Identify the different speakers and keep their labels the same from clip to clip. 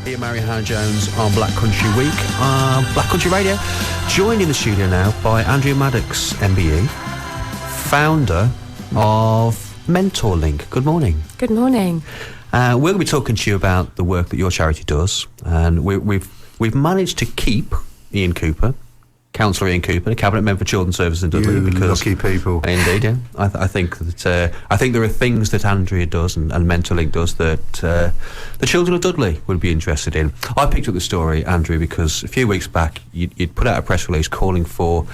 Speaker 1: Ian Marrey, Hannah Jones on Black Country Week, Black Country Radio. Joined in the studio now by Andrea Maddox, MBE, founder of Mentor Link. Good morning.
Speaker 2: Good morning.
Speaker 1: We're going to be talking to you about the work that your charity does, and we've managed to keep Ian Cooper, Councillor Ian Cooper, the Cabinet Member for Children's Services in Dudley.
Speaker 3: You lucky people.
Speaker 1: Indeed, yeah. I think that there are things that Andrea does and Mentor Link does that the children of Dudley would be interested in. I picked up the story, Andrea, because a few weeks back you'd put out a press release calling for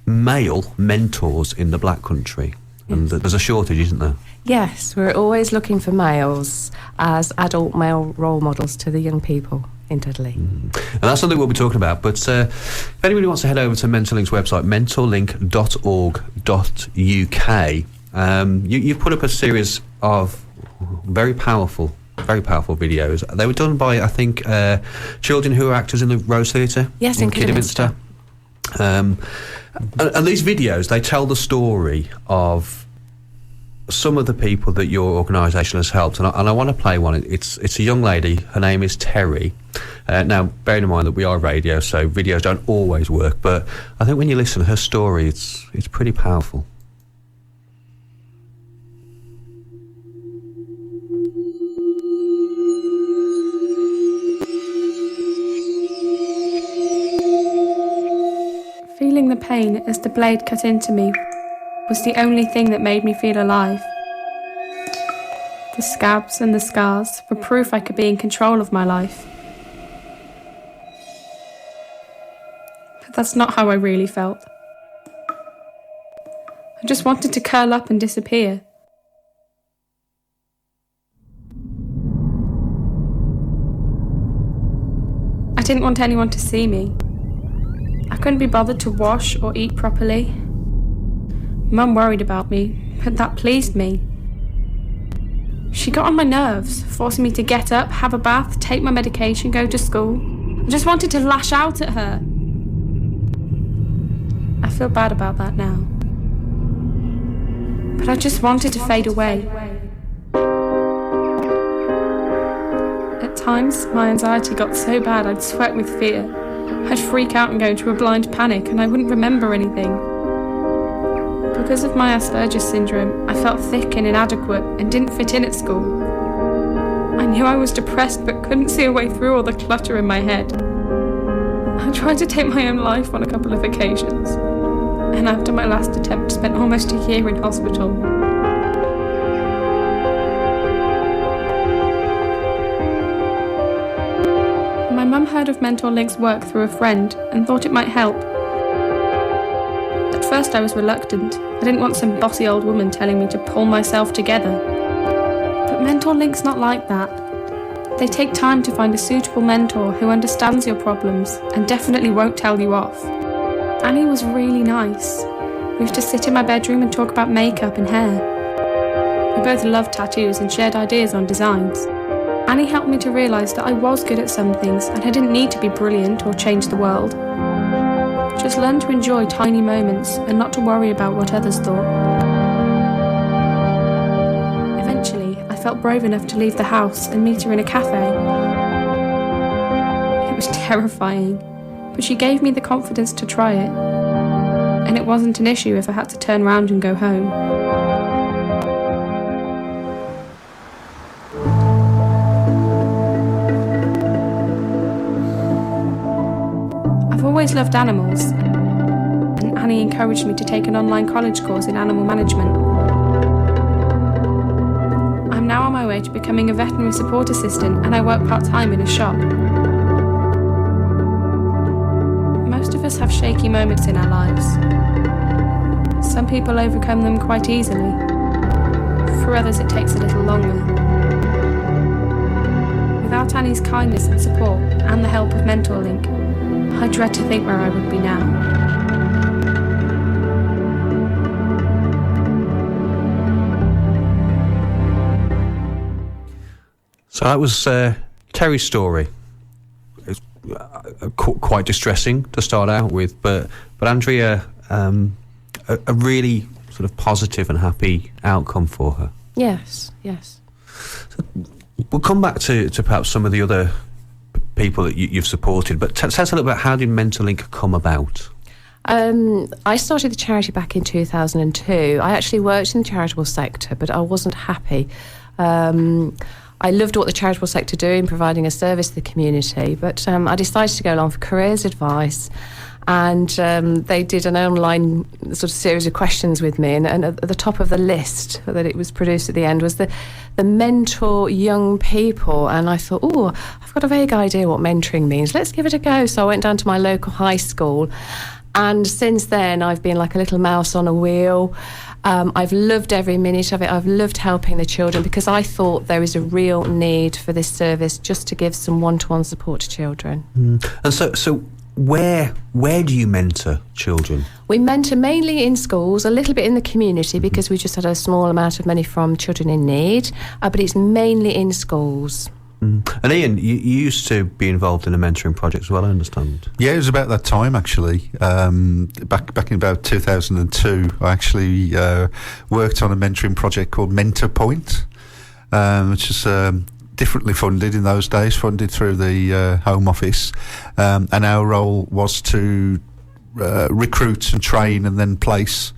Speaker 1: male mentors in the Black Country. And there's a shortage, isn't there?
Speaker 2: Yes, we're always looking for males as adult male role models to the young people in Dudley.
Speaker 1: And that's something we'll be talking about. But if anybody wants to head over to MentorLink's website, mentorlink.org.uk, you've put up a series of very powerful videos. They were done by, I think, children who are actors in the Rose Theatre.
Speaker 2: Yes, in Kidderminster.
Speaker 1: And these videos, they tell the story of some of the people that your organisation has helped, and I want to play one. It's a young lady. Her name is Terry. Now, bearing in mind that we are radio, so videos don't always work, but I think when you listen to her story, it's pretty powerful.
Speaker 4: Feeling the pain as the blade cut into me was the only thing that made me feel alive. The scabs and the scars were proof I could be in control of my life. But that's not how I really felt. I just wanted to curl up and disappear. I didn't want anyone to see me. I couldn't be bothered to wash or eat properly. Mum worried about me, but that pleased me. She got on my nerves, forcing me to get up, have a bath, take my medication, go to school. I just wanted to lash out at her. I feel bad about that now. But I just wanted to fade away. At times, my anxiety got so bad I'd sweat with fear. I'd freak out and go into a blind panic, and I wouldn't remember anything. Because of my Asperger's syndrome, I felt thick and inadequate and didn't fit in at school. I knew I was depressed but couldn't see a way through all the clutter in my head. I tried to take my own life on a couple of occasions, and after my last attempt, spent almost a year in hospital. My mum heard of Mentor Link's work through a friend and thought it might help. At first I was reluctant. I didn't want some bossy old woman telling me to pull myself together. But Mentor Link's not like that. They take time to find a suitable mentor who understands your problems and definitely won't tell you off. Annie was really nice. We used to sit in my bedroom and talk about makeup and hair. We both loved tattoos and shared ideas on designs. Annie helped me to realise that I was good at some things and I didn't need to be brilliant or change the world. Just learn to enjoy tiny moments and not to worry about what others thought. Eventually, I felt brave enough to leave the house and meet her in a cafe. It was terrifying, but she gave me the confidence to try it. And it wasn't an issue if I had to turn around and go home. I've always loved animals, and Annie encouraged me to take an online college course in animal management. I'm now on my way to becoming a veterinary support assistant, and I work part-time in a shop. Most of us have shaky moments in our lives. Some people overcome them quite easily. For others it takes a little longer. Without Annie's kindness and support, and the help of Mentor Link, I dread to think where I would be now.
Speaker 1: So that was Terry's story. It's quite distressing to start out with, but Andrea, a really sort of positive and happy outcome for her.
Speaker 2: Yes.
Speaker 1: So we'll come back to perhaps some of the other people that you've supported, but tell us a little bit, how did Mentorlink come about?
Speaker 2: I started the charity back in 2002. I actually worked in the charitable sector, but I wasn't happy. I loved what the charitable sector do in providing a service to the community, but I decided to go along for careers advice, and they did an online sort of series of questions with me, and at the top of the list that it was produced at the end was the mentor young people, and I thought, oh, I've got a vague idea what mentoring means. Let's give it a go. So I went down to my local high school, and since then I've been like a little mouse on a wheel. I've loved every minute of it. I've loved helping the children because I thought there is a real need for this service just to give some one-to-one support to children.
Speaker 1: And so where do you mentor children?
Speaker 2: We mentor mainly in schools, a little bit in the community because we just had a small amount of money from Children in Need, but it's mainly in schools.
Speaker 1: And Ian, you used to be involved in a mentoring project as well, I understand.
Speaker 3: Yeah, it was about that time actually. Back in about 2002, I actually worked on a mentoring project called Mentor Point, which is differently funded in those days, funded through the Home Office, and our role was to recruit and train and then place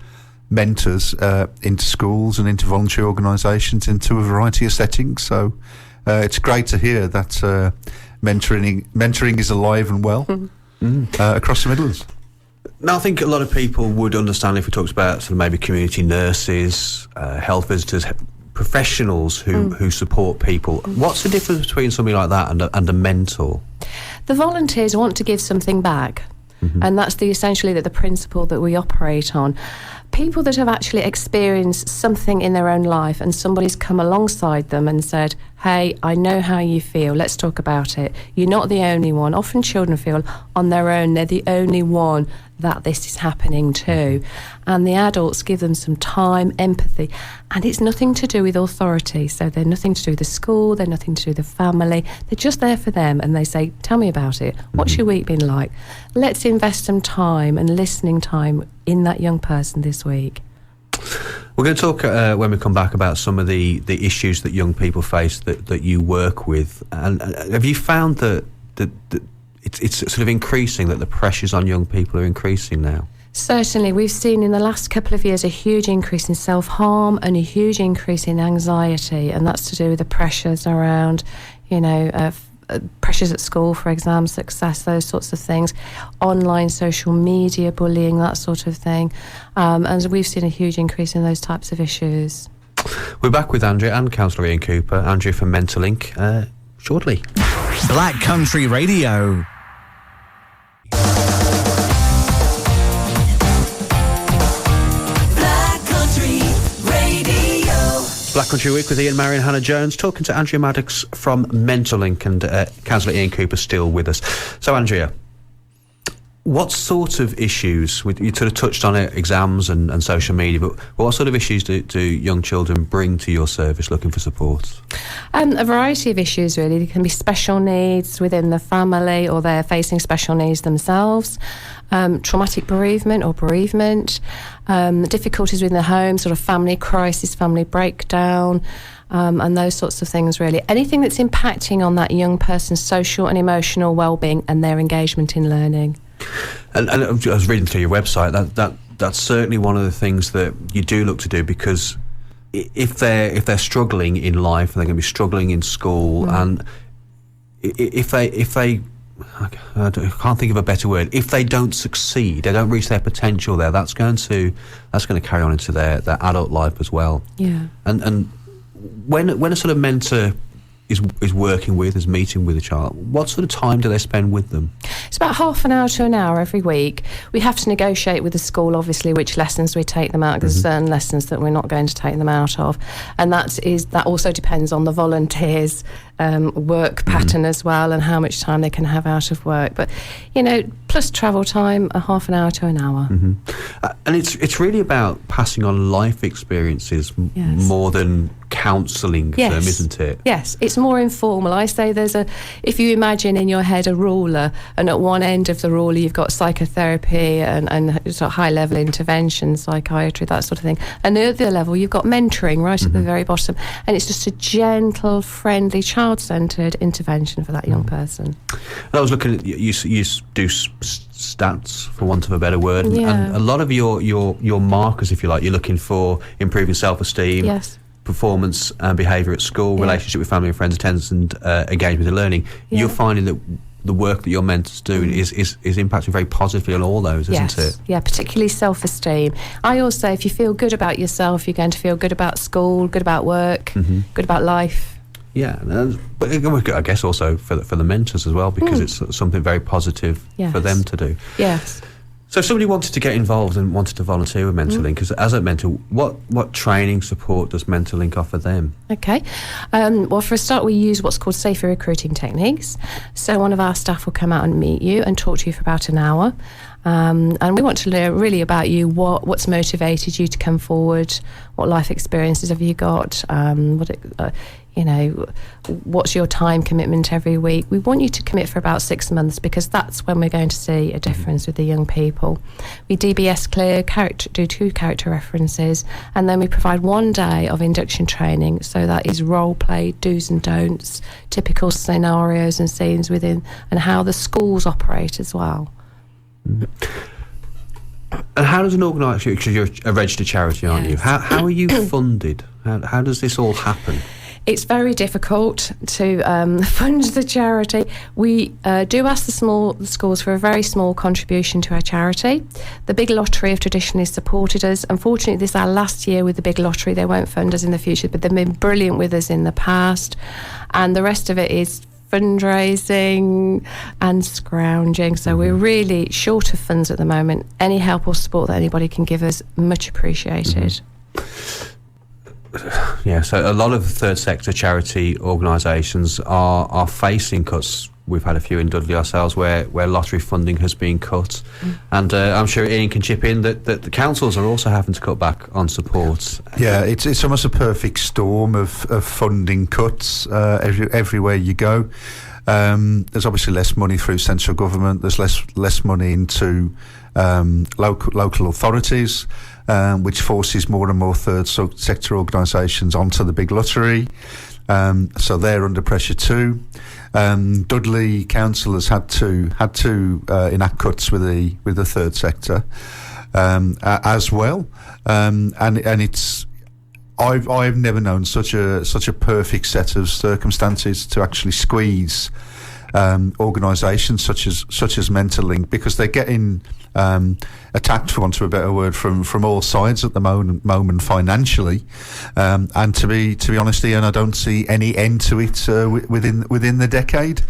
Speaker 3: mentors into schools and into voluntary organisations, into a variety of settings. So it's great to hear that mentoring is alive and well across the Midlands.
Speaker 1: Now, I think a lot of people would understand if we talked about sort of maybe community nurses, health visitors, professionals who support people. What's the difference between something like that and a mentor?
Speaker 2: The volunteers want to give something back, and that's essentially the principle that we operate on. People that have actually experienced something in their own life and somebody's come alongside them and said, hey, I know how you feel, let's talk about it. You're not the only one. Often children feel on their own they're the only one that this is happening to. And the adults give them some time, empathy, and it's nothing to do with authority. So they're nothing to do with the school, they're nothing to do with the family. They're just there for them, and they say, tell me about it. What's your week been like? Let's invest some time and listening time in that young person this week.
Speaker 1: We're going to talk when we come back about some of the issues that young people face that you work with. And have you found that it's sort of increasing, that the pressures on young people are increasing now?
Speaker 2: Certainly. We've seen in the last couple of years a huge increase in self-harm and a huge increase in anxiety, and that's to do with the pressures around, pressures at school for exam success, those sorts of things, online social media bullying, that sort of thing. And we've seen a huge increase in those types of issues.
Speaker 1: We're back with Andrea and Councillor Ian Cooper. Andrea from Mentorlink shortly.
Speaker 5: Black Country Radio.
Speaker 1: Black Country Week with Ian Marrey and Hannah Jones, talking to Andrea Maddox from Mentorlink, and Councillor Ian Cooper still with us. So, Andrea, what sort of issues, you sort of touched on it, exams and social media, but what sort of issues do young children bring to your service looking for support?
Speaker 2: A variety of issues, really. There can be special needs within the family, or they're facing special needs themselves. Traumatic bereavement or bereavement, difficulties within the home, sort of family crisis, family breakdown, and those sorts of things, really. Anything that's impacting on that young person's social and emotional well-being and their engagement in learning.
Speaker 1: And I was reading through your website, that's certainly one of the things that you do look to do, because if they're struggling in life, and they're going to be struggling in school, and if they I can't think of a better word. If they don't succeed, they don't reach their potential there, that's going to carry on into their adult life as well. Yeah. And when a sort of mentor is working with, is meeting with a child, what sort of time do they spend with them?
Speaker 2: It's about half an hour to an hour every week. We have to negotiate with the school, obviously, which lessons we take them out, because there's certain lessons that we're not going to take them out of. And that also depends on the volunteers' work pattern as well, and how much time they can have out of work. But, plus travel time, a half an hour to an hour.
Speaker 1: And it's really about passing on life experiences more than counselling them, isn't it?
Speaker 2: Yes, it's more informal. I say if you imagine in your head a ruler, and at one end of the ruler you've got psychotherapy and sort of high-level intervention, psychiatry, that sort of thing. And at the other level you've got mentoring right at the very bottom. And it's just a gentle, friendly child child-centred intervention for that young person.
Speaker 1: And I was looking at you do stats, for want of a better word,
Speaker 2: Yeah.
Speaker 1: and a lot of your markers, if you like, you're looking for improving self-esteem,
Speaker 2: Yes.
Speaker 1: performance and behaviour at school,
Speaker 2: Yeah.
Speaker 1: relationship with family and friends, attendance and engagement in learning.
Speaker 2: Yeah.
Speaker 1: You're finding that the work that your mentors do is impacting very positively on all those, isn't it?
Speaker 2: Yeah, particularly self-esteem. I also, if you feel good about yourself, you're going to feel good about school, good about work, good about life.
Speaker 1: Yeah, but I guess also for the mentors as well, because it's something very positive for them to do.
Speaker 2: Yes.
Speaker 1: So if somebody wanted to get involved and wanted to volunteer with Mentorlink, because as a mentor, what training support does Mentorlink offer them?
Speaker 2: Okay. Well, for a start, we use what's called safer recruiting techniques. So one of our staff will come out and meet you and talk to you for about an hour. And we want to learn really about you, what's motivated you to come forward, what life experiences have you got, what's your time commitment every week. We want you to commit for about 6 months, because that's when we're going to see a difference with the young people. We DBS clear, do 2 character references, and then we provide 1 day of induction training. So that is role play, do's and don'ts, typical scenarios and scenes within, and how the schools operate as well.
Speaker 1: And how does an organisation, because you're a registered charity, aren't you?
Speaker 2: Yes.
Speaker 1: How are you funded? How does this all happen?
Speaker 2: It's very difficult to fund the charity. We do ask the schools for a very small contribution to our charity. The Big Lottery have traditionally supported us. Unfortunately, this is our last year with the Big Lottery. They won't fund us in the future, but they've been brilliant with us in the past. And the rest of it is fundraising and scrounging. So we're really short of funds at the moment. Any help or support that anybody can give us, much appreciated.
Speaker 1: Yeah, so a lot of third sector charity organisations are facing cuts. We've had a few in Dudley ourselves where lottery funding has been cut. And I'm sure Ian can chip in that the councils are also having to cut back on support.
Speaker 3: Yeah, it's almost a perfect storm of funding cuts everywhere you go. There's obviously less money through central government. There's less money into local authorities, which forces more and more third sector organisations onto the Big Lottery. So they're under pressure too. Dudley Council has had to enact cuts with the third sector as well, and it's. I've never known such a perfect set of circumstances to actually squeeze organisations such as Mentorlink, because they're getting attacked, for want of a better word, from all sides at the moment financially, and to be honest, Ian, I don't see any end to it within the decade.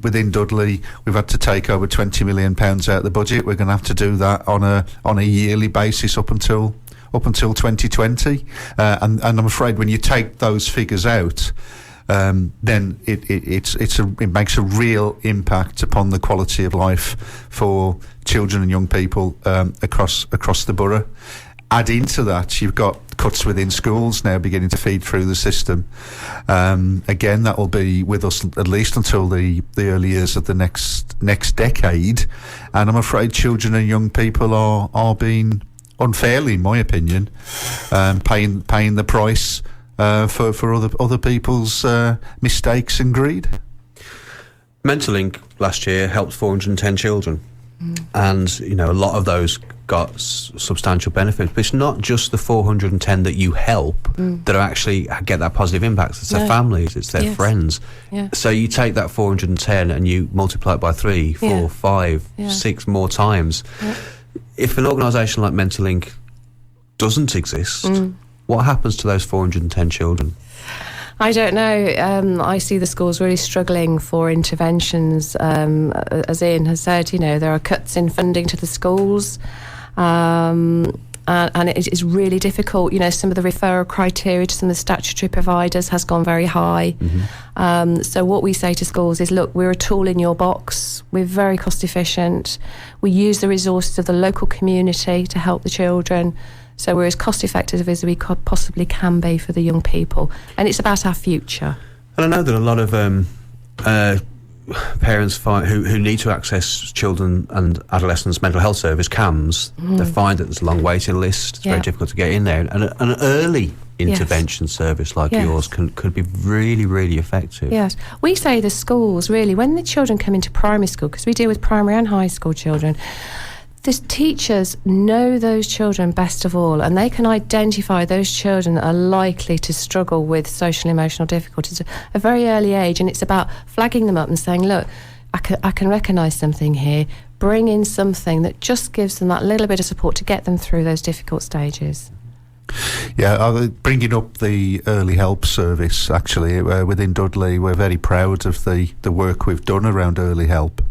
Speaker 3: Within Dudley, we've had to take over £20 million out of the budget. We're going to have to do that on a yearly basis up until 2020, and I'm afraid when you take those figures out, then it makes a real impact upon the quality of life for children and young people across the borough. Add into that, you've got cuts within schools now beginning to feed through the system. Again, that will be with us at least until the early years of the next decade, and I'm afraid children and young people are being unfairly, in my opinion, paying the price for other people's mistakes and greed.
Speaker 1: Mentorlink last year helped 410 children, and a lot of those got substantial benefits. But it's not just the 410 that you help that are actually get that positive impact. It's their families, it's their friends.
Speaker 2: Yeah.
Speaker 1: So you take that 410 and you multiply it by 3, 4, 5, 6 more times.
Speaker 2: Yeah.
Speaker 1: If an organisation like Mentorlink doesn't exist, what happens to those 410 children?
Speaker 2: I don't know. I see the schools really struggling for interventions. As Ian has said, there are cuts in funding to the schools, and it is really difficult. Some of the referral criteria to some of the statutory providers has gone very high. So what we say to schools is, look, we're a tool in your box. We're very cost efficient. We use the resources of the local community to help the children. So we're as cost effective as we possibly can be for the young people. And it's about our future.
Speaker 1: And I know that a lot of parents who need to access children and adolescents mental health service, CAMS, they find that there's a long waiting list. It's very difficult to get in there. And an early intervention service like yours could be really, really effective.
Speaker 2: Yes. We say the schools, really, when the children come into primary school, because we deal with primary and high school children, the teachers know those children best of all, and they can identify those children that are likely to struggle with social and emotional difficulties at a very early age, and it's about flagging them up and saying, look, I can recognise something here, bring in something that just gives them that little bit of support to get them through those difficult stages.
Speaker 3: Yeah, bringing up the early help service, actually, within Dudley, we're very proud of the work we've done around early help.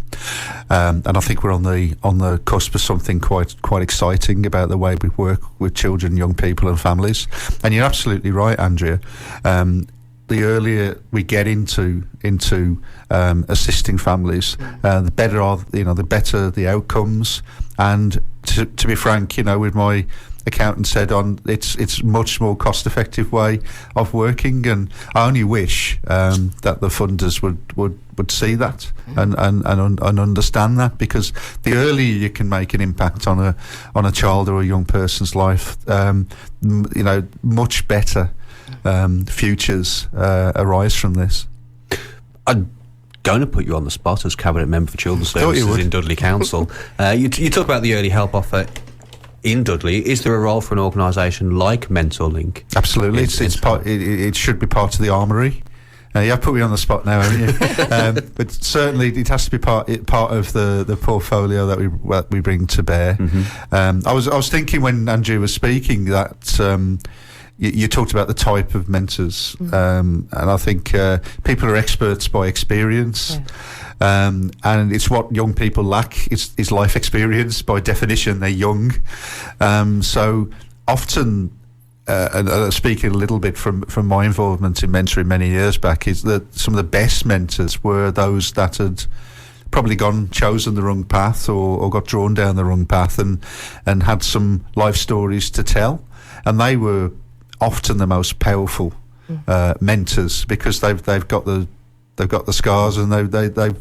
Speaker 3: And I think we're on the cusp of something quite exciting about the way we work with children, young people and families. And you're absolutely right, Andrea. The earlier we get into assisting families, the better the outcomes. And to be frank, with my accountant said it's much more cost-effective way of working, and I only wish that the funders would see that and understand that, because the earlier you can make an impact on a child or a young person's life, much better futures arise from this.
Speaker 1: I'm going to put you on the spot as Cabinet Member for Children's Services in Dudley Council. You talk about the early help offer in Dudley. Is there a role for an organisation like Mentor Link?
Speaker 3: Absolutely. It should be part of the armoury. You have put me on the spot now, haven't you? But certainly it has to be part of the portfolio that we bring to bear. Mm-hmm. I was thinking when Andrew was speaking that you talked about the type of mentors, and I think people are experts by experience. And it's what young people lack is life experience. By definition, they're young. So often, and speaking a little bit from my involvement in mentoring many years back, is that some of the best mentors were those that had probably chosen the wrong path or got drawn down the wrong path and had some life stories to tell. And they were often the most powerful mentors, because they've got the scars and they've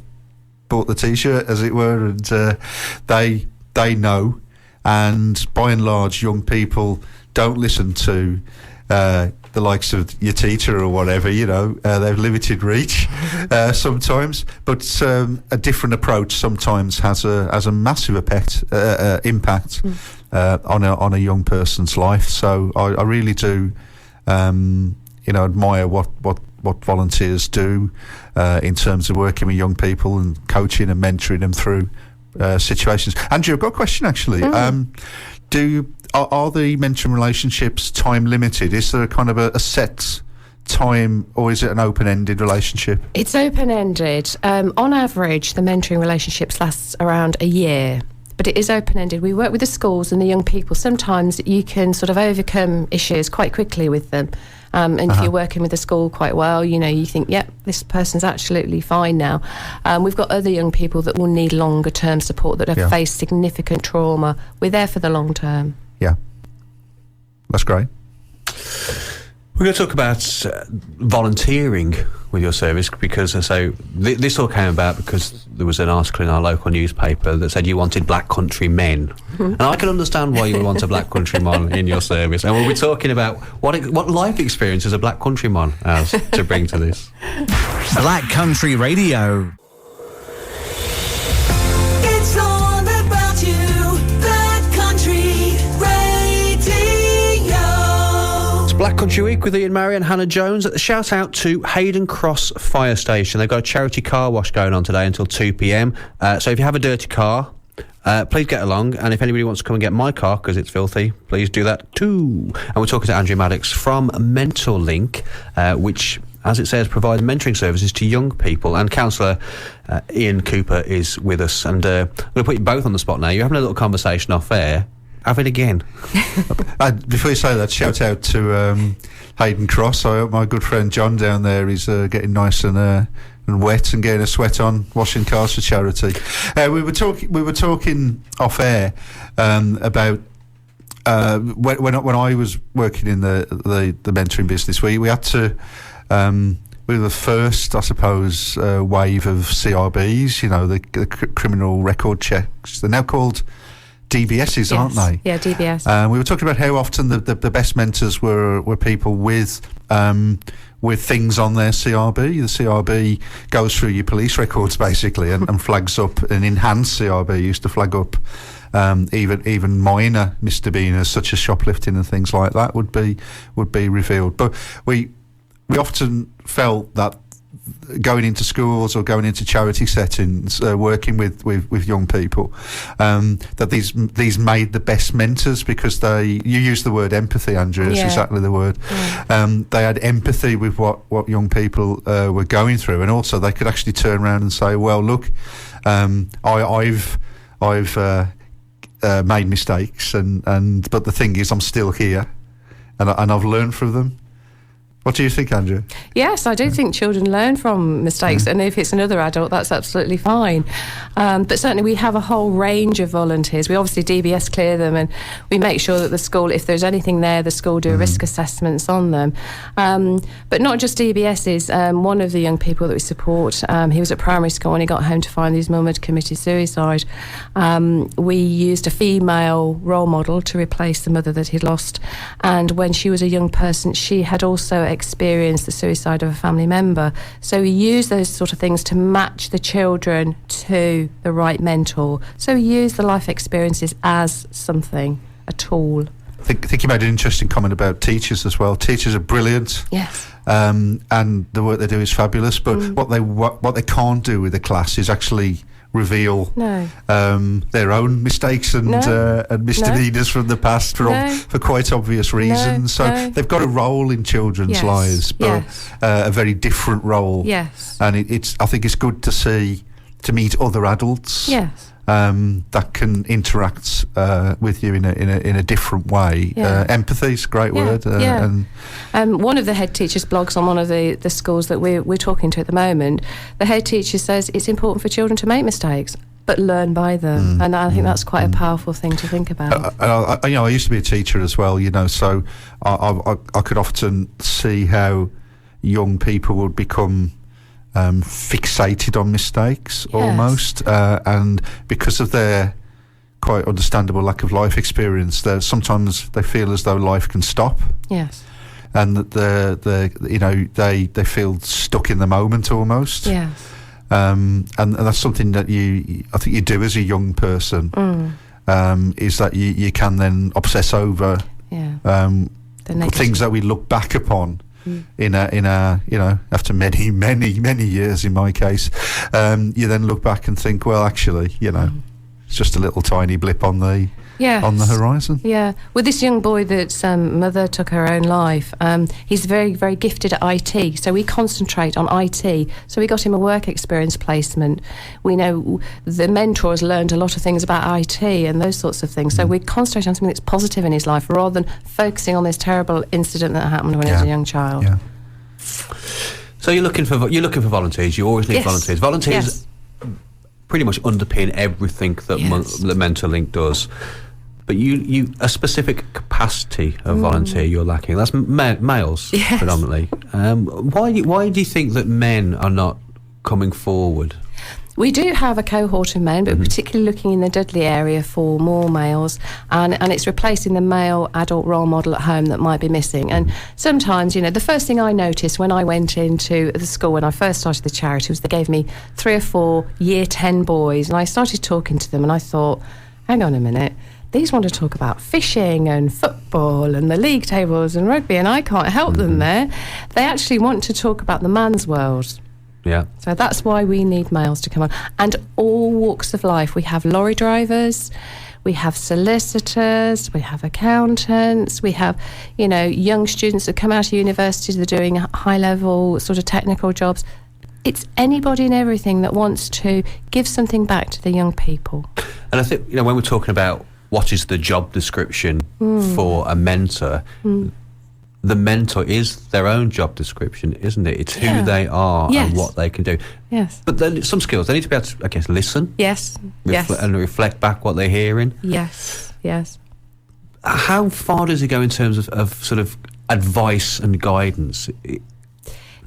Speaker 3: bought the t-shirt, as it were, and they know. And by and large, young people don't listen to the likes of your teacher or whatever. They've limited reach sometimes, but a different approach sometimes has a massive impact on a young person's life. So I really do admire what volunteers do in terms of working with young people and coaching and mentoring them through situations. Andrew, I've got a question actually. Are the mentoring relationships time limited? Is there a kind of a set time, or is it an open-ended relationship?
Speaker 2: It's open-ended. On average, the mentoring relationships last around a year. But it is open-ended. We work with the schools and the young people. Sometimes you can sort of overcome issues quite quickly with them. And if you're working with the school quite well, you think, yep, this person's absolutely fine now. We've got other young people that will need longer-term support, that have faced significant trauma. We're there for the long term.
Speaker 3: Yeah. That's great.
Speaker 1: We're going to talk about volunteering with your service, because this all came about because there was an article in our local newspaper that said you wanted black country men. And I can understand why you would want a black countryman in your service. And we'll be talking about what life experiences a black countryman has to bring to this.
Speaker 5: Black Country Radio.
Speaker 6: It's all about you, Black Country Radio.
Speaker 1: It's Black Country Week with Ian Marrey and Hannah Jones. Shout out to Hayden Cross Fire Station. They've got a charity car wash going on today until 2 p.m. So if you have a dirty car, please get along, and if anybody wants to come and get my car because it's filthy, please do that too. And we're talking to Andrew Maddox from Mentor Link, which, as it says, provides mentoring services to young people. And Councillor Ian Cooper is with us, and I'm going to put you both on the spot now. You're having a little conversation off air. Have it again.
Speaker 3: Before you say that, shout out to Hayden Cross. I hope my good friend John down there is getting nice and wet and getting a sweat on washing cars for charity. We were talking off air about when I was working in the mentoring business. We had to we were the first, I suppose, wave of CRBs. You know, the criminal record checks. They're now called DBSs, aren't they?
Speaker 2: Yeah, DBS.
Speaker 3: We were talking about how often the best mentors were people with things on their CRB. The CRB goes through your police records basically and flags up. An enhanced CRB used to flag up even minor misdemeanors such as shoplifting and things like that would be revealed. But we often felt that going into schools or going into charity settings, working with young people, that these made the best mentors because you used the word empathy, Andrew. It's exactly the word. They had empathy with what young people were going through, and also they could actually turn around and say, well, look, I've made mistakes, but the thing is, I'm still here, and I've learned from them. What do you think, Andrew?
Speaker 2: Yes, I do think children learn from mistakes, and if it's another adult, that's absolutely fine. But certainly we have a whole range of volunteers. We obviously DBS clear them, and we make sure that the school, if there's anything there, the school do risk assessments on them. But not just DBSs. One of the young people that we support, he was at primary school and he got home to find his mum had committed suicide. We used a female role model to replace the mother that he'd lost, and when she was a young person, she had also experienced the suicide of a family member. So we use those sort of things to match the children to the right mentor. So we use the life experiences as something, a tool.
Speaker 3: I think you made an interesting comment about teachers as well. Teachers are brilliant.
Speaker 2: Yes.
Speaker 3: And the work they do is fabulous. But what they can't do with the class is actually reveal their own mistakes and misdemeanors from the past for quite obvious reasons. So they've got a role in children's lives, but a very different role.
Speaker 2: Yes.
Speaker 3: And I think it's good to meet other adults.
Speaker 2: Yes.
Speaker 3: That can interact with you in a different way. Empathy is a great word.
Speaker 2: And one of the head teachers blogs on one of the schools that we're talking to at the moment. The head teacher says it's important for children to make mistakes, but learn by them. And I think that's quite a powerful thing to think about.
Speaker 3: I used to be a teacher as well, so I could often see how young people would become fixated on mistakes almost, and because of their quite understandable lack of life experience, sometimes they feel as though life can stop.
Speaker 2: Yes.
Speaker 3: And that they feel stuck in the moment almost.
Speaker 2: Yes.
Speaker 3: And that's something that I think you do as a young person. Is that you can then obsess over things that we look back upon. In a after many years in my case, you then look back and think, well, actually, it's just a little tiny blip on the horizon.
Speaker 2: Yeah. With this young boy that's mother took her own life, he's very, very gifted at IT, so we concentrate on IT. So we got him a work experience placement. We know the mentor has learned a lot of things about IT and those sorts of things. So we concentrate on something that's positive in his life rather than focusing on this terrible incident that happened when he was a young child.
Speaker 3: Yeah.
Speaker 1: So you're looking for volunteers. You always need volunteers. Volunteers pretty much underpin everything that the Mentor Link does. But you a specific capacity of volunteer you're lacking. That's males predominantly. Why do you think that men are not coming forward?
Speaker 2: We do have a cohort of men, but particularly looking in the Dudley area for more males, and it's replacing the male adult role model at home that might be missing. And sometimes, the first thing I noticed when I went into the school when I first started the charity was they gave me 3 or 4 year 10 boys, and I started talking to them, and I thought, hang on a minute, these want to talk about fishing and football and the league tables and rugby, and I can't help them there. They actually want to talk about the man's world.
Speaker 1: Yeah.
Speaker 2: So that's why we need males to come on. And all walks of life. We have lorry drivers, we have solicitors, we have accountants, we have, young students that come out of universities that are doing high-level sort of technical jobs. It's anybody and everything that wants to give something back to the young people.
Speaker 1: And I think, when we're talking about what is the job description for a mentor, the mentor is their own job description, isn't it? It's who they are and what they can do.
Speaker 2: Yes.
Speaker 1: But then some skills, they need to be able to, I guess, listen.
Speaker 2: Yes.
Speaker 1: And reflect back what they're hearing.
Speaker 2: Yes. Yes.
Speaker 1: How far does it go in terms of sort of advice and guidance?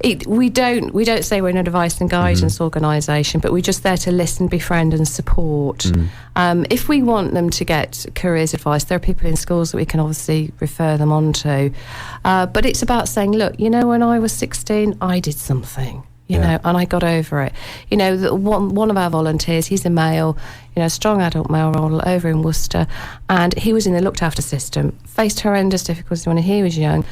Speaker 2: We don't say we're an advice and guidance organisation, but we're just there to listen, befriend and support. If we want them to get careers advice, there are people in schools that we can obviously refer them on to. But it's about saying, look, when I was 16, I did something. And I got over it. One of our volunteers, he's a male, strong adult male role over in Worcester, and he was in the looked after system, faced horrendous difficulties when he was young,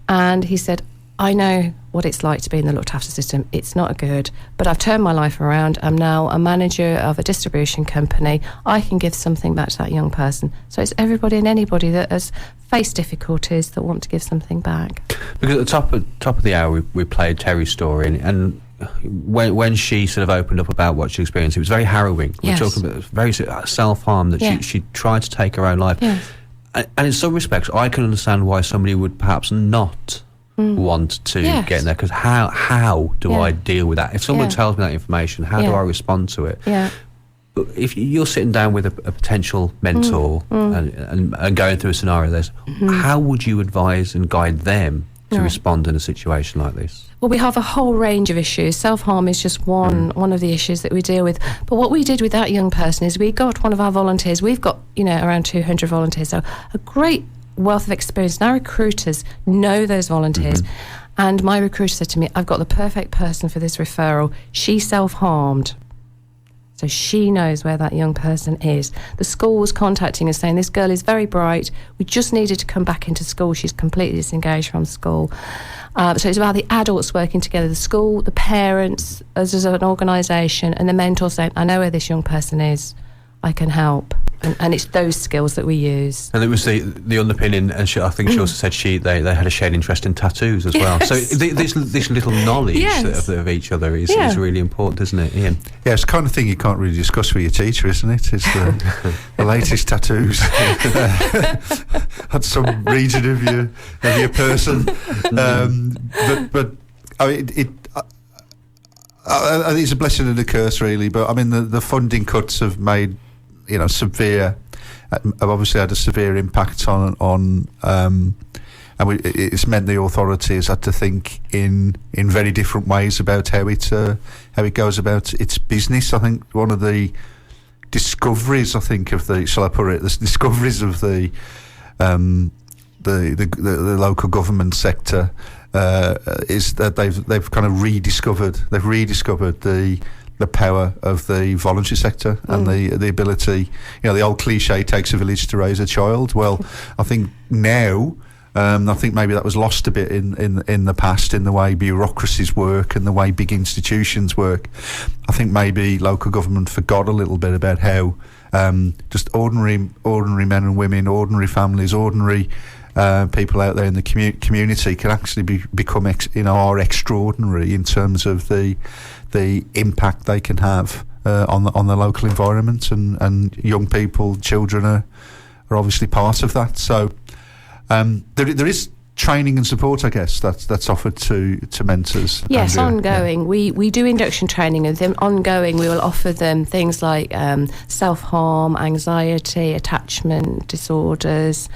Speaker 2: and he said, I know what it's like to be in the looked after system. It's not good, but I've turned my life around. I'm now a manager of a distribution company. I can give something back to that young person. So it's everybody and anybody that has faced difficulties that want to give something back.
Speaker 1: Because at the top of the hour, we played Terry's story, and when she sort of opened up about what she experienced, it was very harrowing.
Speaker 2: Yes.
Speaker 1: We're talking about very self-harm, that she tried to take her own life.
Speaker 2: Yes.
Speaker 1: And in some respects, I can understand why somebody would perhaps not want to get in there, because how do I deal with that? If someone tells me that information, how do I respond to it?
Speaker 2: Yeah.
Speaker 1: But if you're sitting down with a potential mentor and going through a scenario like this, how would you advise and guide them to respond in a situation like this?
Speaker 2: Well, we have a whole range of issues. Self-harm is just one of the issues that we deal with. But what we did with that young person is we got one of our volunteers. We've got, around 200 volunteers, so a great wealth of experience. And our recruiters know those volunteers. And my recruiter said to me, I've got the perfect person for this referral. She self-harmed. So she knows where that young person is. The school was contacting us saying, this girl is very bright. We just needed to come back into school. She's completely disengaged from school. So it's about the adults working together, the school, the parents, us as an organisation, and the mentor saying, I know where this young person is. I can help. And it's those skills that we use. And
Speaker 1: it was the underpinning, and I think she also said they had a shared interest in tattoos as well. So this little knowledge of each other is really important, isn't it, Ian?
Speaker 3: Yeah, it's the kind of thing you can't really discuss with your teacher, isn't it? It's the latest tattoos on some region of your person. But I mean, I think it's a blessing and a curse, really. But I mean, the funding cuts have made have obviously had a severe impact on and it's meant the authorities had to think in very different ways about how it goes about its business. I think one of the discoveries, the discoveries of the local government sector is that they've kind of rediscovered the power of the voluntary sector and the ability, the old cliche, takes a village to raise a child. Well, I think now, I think maybe that was lost a bit in the past, in the way bureaucracies work and the way big institutions work. I think maybe local government forgot a little bit about how just ordinary men and women, ordinary families, ordinary people out there in the community can actually become are extraordinary in terms of the impact they can have on the local environment, and young people, children are obviously part of that. So there is training and support, I guess, that's offered to mentors.
Speaker 2: Yes, ongoing. Yeah. We do induction training, and then ongoing we will offer them things like self-harm, anxiety, attachment disorders,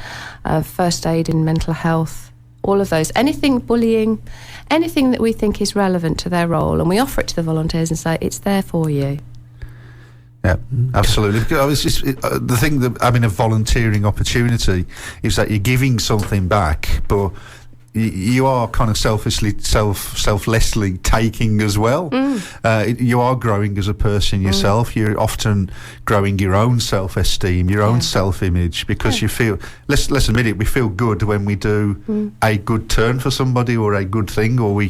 Speaker 2: first aid in mental health, all of those. Anything, bullying, anything that we think is relevant to their role, and we offer it to the volunteers and say, it's there for you.
Speaker 3: Yeah, absolutely. The thing that, a volunteering opportunity is that you're giving something back, but you are kind of selflessly taking as well. You are growing as a person yourself. You're often growing your own self-esteem, your own self-image, because you feel, let's admit it, we feel good when we do a good turn for somebody or a good thing, or we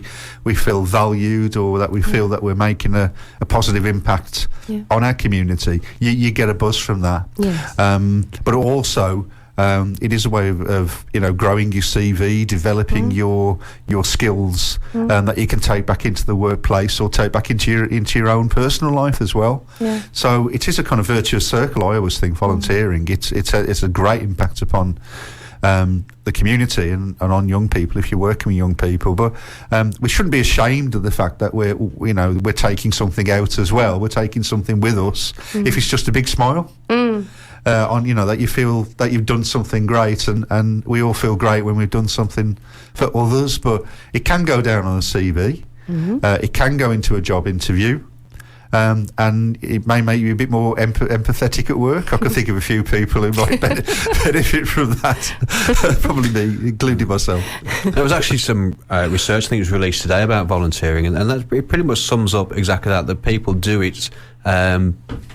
Speaker 3: feel valued, or that we feel that we're making a positive impact on our community. You get a buzz from that.
Speaker 2: Yes.
Speaker 3: But also, it is a way of growing your CV, developing your skills that you can take back into the workplace or take back into your own personal life as well.
Speaker 2: Yeah.
Speaker 3: So it is a kind of virtuous circle. I always think volunteering it's a great impact upon the community and on young people if you're working with young people. But we shouldn't be ashamed of the fact that we're taking something out as well. We're taking something with us if it's just a big smile. That you feel that you've done something great, and we all feel great when we've done something for others, but it can go down on a CV. It can go into a job interview. And it may make you a bit more empathetic at work. I can think of a few people who might benefit from that. Probably me, including myself.
Speaker 1: There was actually some research, I think it was released today, about volunteering, and that it pretty much sums up exactly that people do it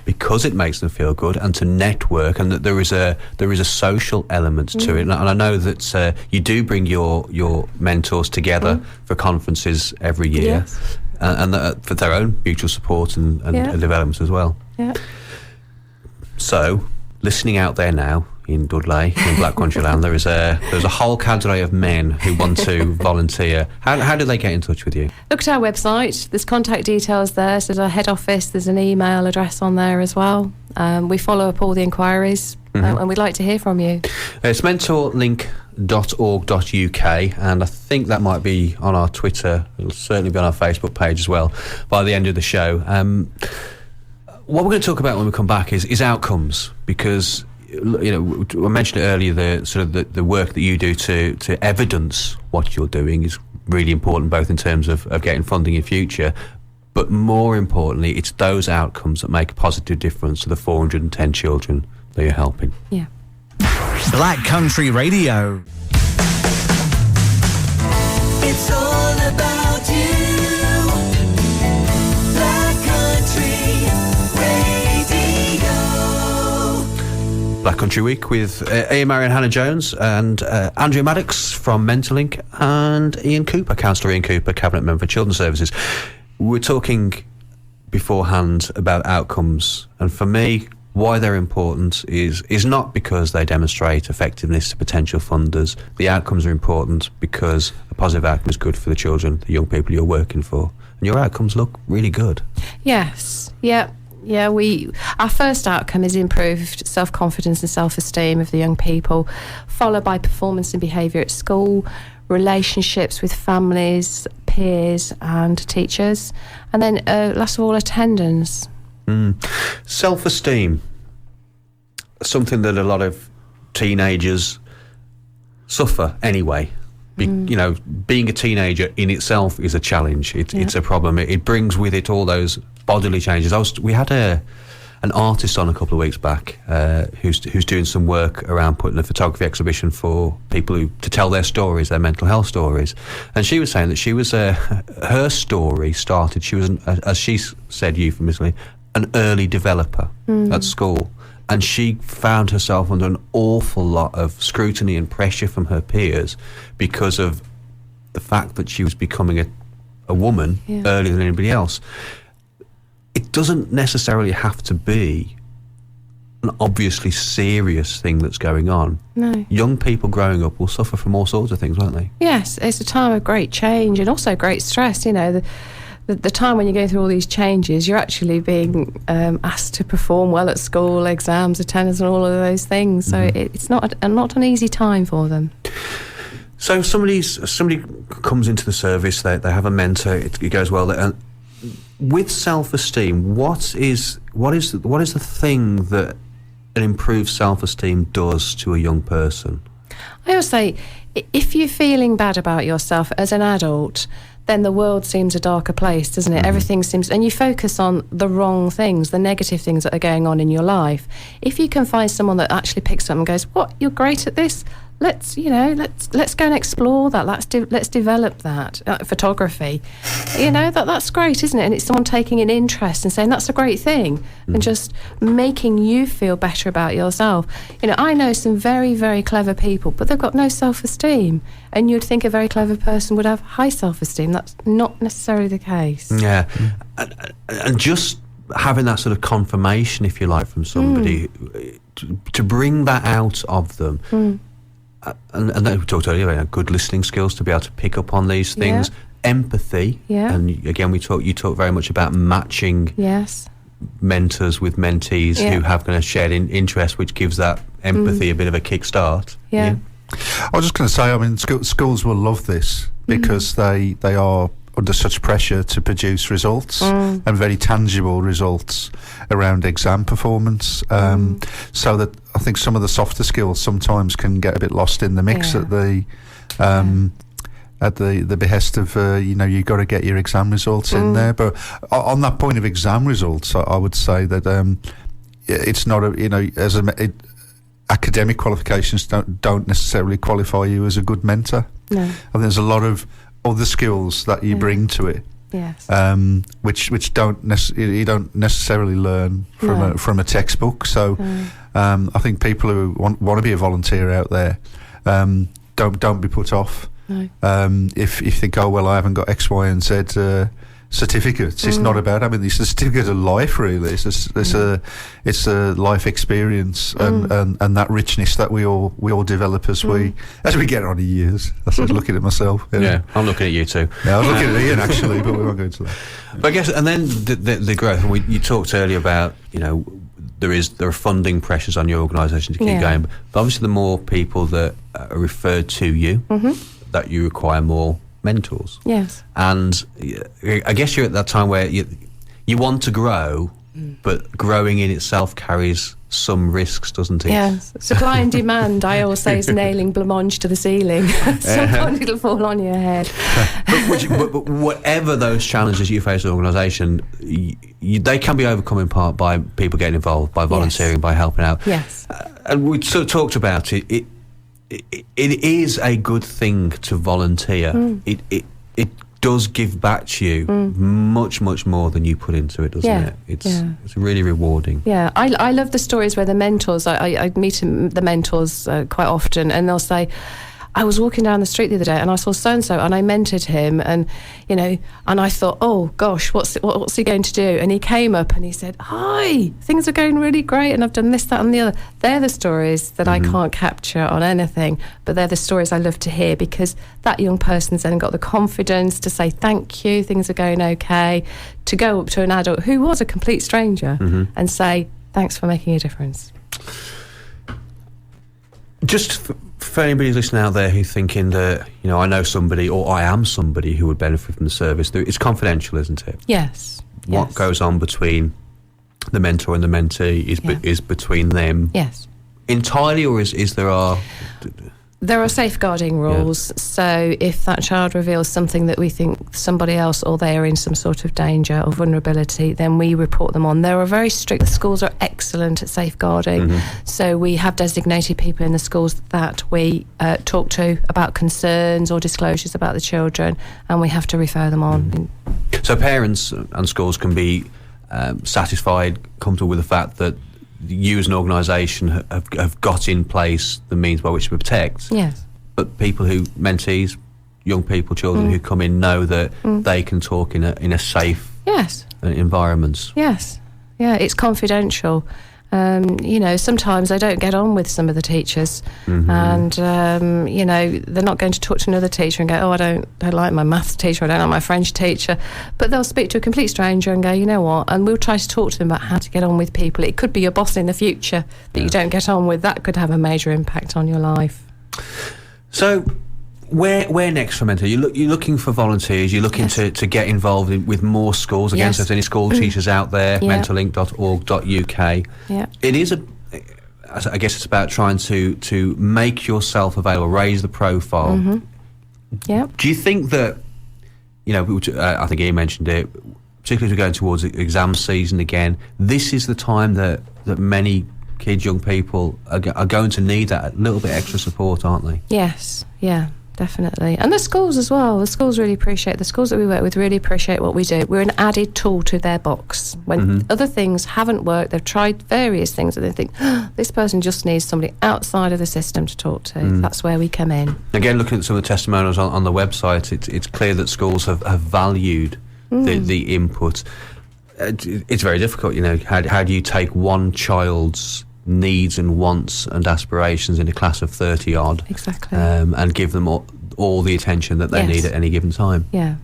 Speaker 1: because it makes them feel good and to network, and that there is a social element to it. And I know that you do bring your mentors together for conferences every year.
Speaker 2: Yes.
Speaker 1: And for their own mutual support and development as well.
Speaker 2: Yeah.
Speaker 1: So, listening out there now in Dudley, in Black Country Land, there's a whole cadre of men who want to volunteer. How do they get in touch with you?
Speaker 2: Look at our website. There's contact details there. So there's our head office. There's an email address on there as well. We follow up all the inquiries, and we'd like to hear from you.
Speaker 1: It's mentorlink.org.uk, and I think that might be on our Twitter. It'll certainly be on our Facebook page as well by the end of the show. What we're going to talk about when we come back is outcomes, because I mentioned it earlier, the work that you do to evidence what you're doing is really important, both in terms of getting funding in future, but more importantly, it's those outcomes that make a positive difference to the 410 children that you're helping.
Speaker 2: Yeah.
Speaker 5: Black Country Radio.
Speaker 6: It's all about you. Black Country Radio.
Speaker 1: Black Country Week with Ian Marrey and Hannah Jones, and Andrea Maddox from Mentorlink, and Ian Cooper, Councillor Ian Cooper, Cabinet Member for Children's Services. We're talking beforehand about outcomes, and for me, why they're important is not because they demonstrate effectiveness to potential funders. The outcomes are important because a positive outcome is good for the children, the young people you're working for, and your outcomes look really good.
Speaker 2: Yes. Yeah. Yeah, our first outcome is improved self-confidence and self-esteem of the young people, followed by performance and behaviour at school, relationships with families, peers and teachers, and then last of all, attendance.
Speaker 1: Self-esteem, something that a lot of teenagers suffer anyway. Being a teenager in itself is a challenge. It's a problem. It brings with it all those bodily changes. We had an artist on a couple of weeks back who's doing some work around putting a photography exhibition for people to tell their stories, their mental health stories. And she was saying that she was her story started. She was, as she said euphemistically, an early developer at school, and she found herself under an awful lot of scrutiny and pressure from her peers because of the fact that she was becoming a woman earlier than anybody else. It doesn't necessarily have to be an obviously serious thing that's going on.
Speaker 2: No.
Speaker 1: Young people growing up will suffer from all sorts of things, won't they?
Speaker 2: Yes, it's a time of great change and also great stress. The time when you're going through all these changes, you're actually being asked to perform well at school, exams, attendance, and all of those things. So it's not an easy time for them.
Speaker 1: So somebody comes into the service, they have a mentor, it goes well. And with self-esteem, what is the thing that an improved self-esteem does to a young person?
Speaker 2: I always say, if you're feeling bad about yourself as an adult, then the world seems a darker place, doesn't it? Everything seems, and you focus on the wrong things, the negative things that are going on in your life. If you can find someone that actually picks up and goes, "What, you're great at this? Let's go and explore that. Let's develop that photography." That's great, isn't it? And it's someone taking an interest and saying that's a great thing, and just making you feel better about yourself. I know some very, very clever people, but they've got no self-esteem. And you'd think a very clever person would have high self-esteem. That's not necessarily the case.
Speaker 1: Yeah, and just having that sort of confirmation, if you like, from somebody to bring that out of them. And we talked earlier about good listening skills to be able to pick up on these things, empathy, and again you talk very much about matching mentors with mentees who have kind of shared interest, which gives that empathy a bit of a kickstart.
Speaker 2: Yeah.
Speaker 3: I was just going to say, schools will love this because they are under such pressure to produce results and very tangible results around exam performance, so that I think some of the softer skills sometimes can get a bit lost in the mix at the at the behest of you've got to get your exam results in there. But on that point of exam results, I would say that it's not academic qualifications don't necessarily qualify you as a good mentor.
Speaker 2: No.
Speaker 3: And there's a lot of other skills that you bring to it.
Speaker 2: Yes.
Speaker 3: Which you don't necessarily learn from a textbook. So I think people who want to be a volunteer out there, don't be put off.
Speaker 2: No.
Speaker 3: If you think, oh well, I haven't got X, Y, and Z certificates. It's not about having the certificate of life, really. It's a life experience and that richness that we all develop as we get on in years. I was looking at myself.
Speaker 1: Yeah, I'm looking at you too.
Speaker 3: Yeah, I was looking at Ian actually, but we won't go into that.
Speaker 1: But I guess, and then the growth. And you talked earlier about there are funding pressures on your organisation to keep going. But obviously, the more people that are referred to you, that you require more mentors.
Speaker 2: Yes.
Speaker 1: And I guess you're at that time where you want to grow, but growing in itself carries some risks, doesn't it?
Speaker 2: Yes. Supply and demand, I always say, is nailing blancmange to the ceiling. At some point it'll fall on your head.
Speaker 1: But whatever those challenges you face as an organisation, they can be overcome in part by people getting involved, by volunteering, by helping out.
Speaker 2: Yes.
Speaker 1: And we sort of talked about it. It is a good thing to volunteer. It does give back to you much more than you put into it, doesn't it? It's really rewarding.
Speaker 2: Yeah, I love the stories where the mentors, I meet the mentors quite often, and they'll say, I was walking down the street the other day and I saw so-and-so and I mentored him, and and I thought, oh gosh, what's he going to do? And he came up and he said, hi, things are going really great and I've done this, that and the other. They're the stories that I can't capture on anything, but they're the stories I love to hear, because that young person's then got the confidence to say thank you, things are going okay, to go up to an adult who was a complete stranger and say, thanks for making a difference.
Speaker 1: Just for anybody who's listening out there who's thinking that, I know somebody or I am somebody who would benefit from the service, it's confidential, isn't it?
Speaker 2: Yes.
Speaker 1: What goes on between the mentor and the mentee is between them.
Speaker 2: Yes.
Speaker 1: Entirely, or is there
Speaker 2: There are safeguarding rules, so if that child reveals something that we think somebody else or they are in some sort of danger or vulnerability, then we report them on. There are very strict, the schools are excellent at safeguarding, so we have designated people in the schools that we talk to about concerns or disclosures about the children, and we have to refer them on.
Speaker 1: So parents and schools can be satisfied, comfortable with the fact that you as an organisation have got in place the means by which to protect.
Speaker 2: Yes.
Speaker 1: But people who, mentees, young people, children who come in know that they can talk in a safe environment.
Speaker 2: Yes. Yeah, it's confidential. Sometimes I don't get on with some of the teachers, and they're not going to talk to another teacher and go, oh, I don't like my maths teacher, I don't like my French teacher, but they'll speak to a complete stranger and go, you know what, and we'll try to talk to them about how to get on with people. It could be your boss in the future that you don't get on with. That could have a major impact on your life.
Speaker 1: So where next for Mentor? You're looking for volunteers, you're looking to get involved with more schools. Again, so if there's any school teachers out there, mentorlink.org.uk.
Speaker 2: Yeah.
Speaker 1: It is I guess it's about trying to make yourself available, raise the profile.
Speaker 2: Yeah.
Speaker 1: Do you think that, I think Ian mentioned it, particularly as we're going towards exam season again, this is the time that many kids, young people are going to need that little bit extra support, aren't they?
Speaker 2: Yes, yeah. Definitely. And the schools as well. The schools that we work with really appreciate what we do. We're an added tool to their box. When other things haven't worked, they've tried various things and they think, this person just needs somebody outside of the system to talk to. That's where we come in.
Speaker 1: Again, looking at some of the testimonials on the website, it's clear that schools have valued the input. It's very difficult, how do you take one child's needs and wants and aspirations in a class of 30 odd,
Speaker 2: exactly,
Speaker 1: and give them all the attention that they need at any given time.
Speaker 2: Yeah.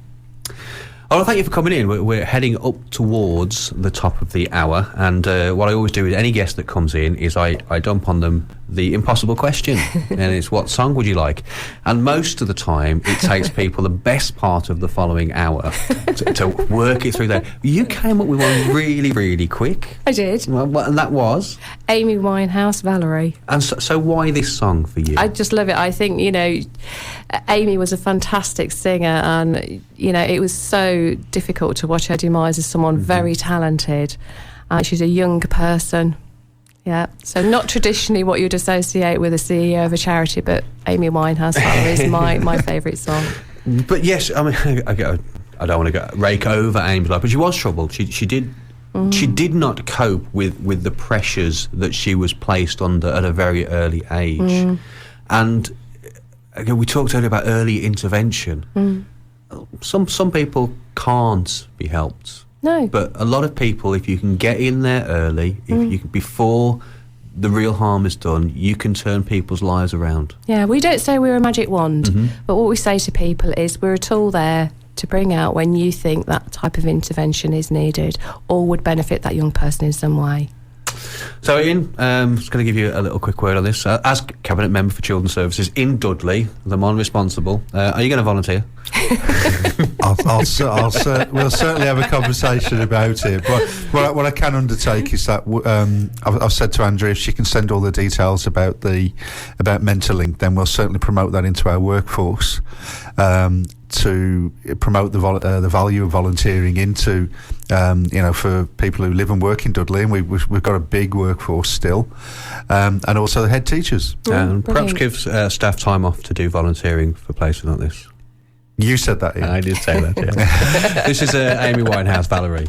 Speaker 1: Oh, well, thank you for coming in. We're heading up towards the top of the hour, and what I always do with any guest that comes in is I dump on them the impossible question, and it's what song would you like? And most of the time, it takes people the best part of the following hour to work it through there. You came up with one really, really quick.
Speaker 2: I did.
Speaker 1: And that was?
Speaker 2: Amy Winehouse, Valerie.
Speaker 1: And so why this song for you?
Speaker 2: I just love it. I think, Amy was a fantastic singer, and, it was so difficult to watch her demise as someone very talented. She's a young person. Yeah, so not traditionally what you'd associate with a CEO of a charity, but Amy Winehouse is my favourite song.
Speaker 1: But yes, I mean, I don't want to rake over Amy's life, but she was troubled. She did not cope with the pressures that she was placed under at a very early age. And again, we talked earlier about early intervention. Some people can't be helped.
Speaker 2: No.
Speaker 1: But a lot of people, if you can get in there early, before the real harm is done, you can turn people's lives around.
Speaker 2: Yeah, we don't say we're a magic wand, but what we say to people is we're a tool there to bring out when you think that type of intervention is needed or would benefit that young person in some way.
Speaker 1: So Ian, I'm just going to give you a little quick word on this. As Cabinet Member for Children's Services in Dudley, the man responsible, are you going to volunteer?
Speaker 3: We'll certainly have a conversation about it. But what I can undertake is that I've said to Andrea, if she can send all the details about Mentalink, then we'll certainly promote that into our workforce. To promote the value of volunteering into, for people who live and work in Dudley, and we've got a big workforce still, and also the head teachers.
Speaker 1: And perhaps give staff time off to do volunteering for places like this.
Speaker 3: You said that, Ian.
Speaker 1: I did say that, yeah. This is Amy Winehouse, Valerie.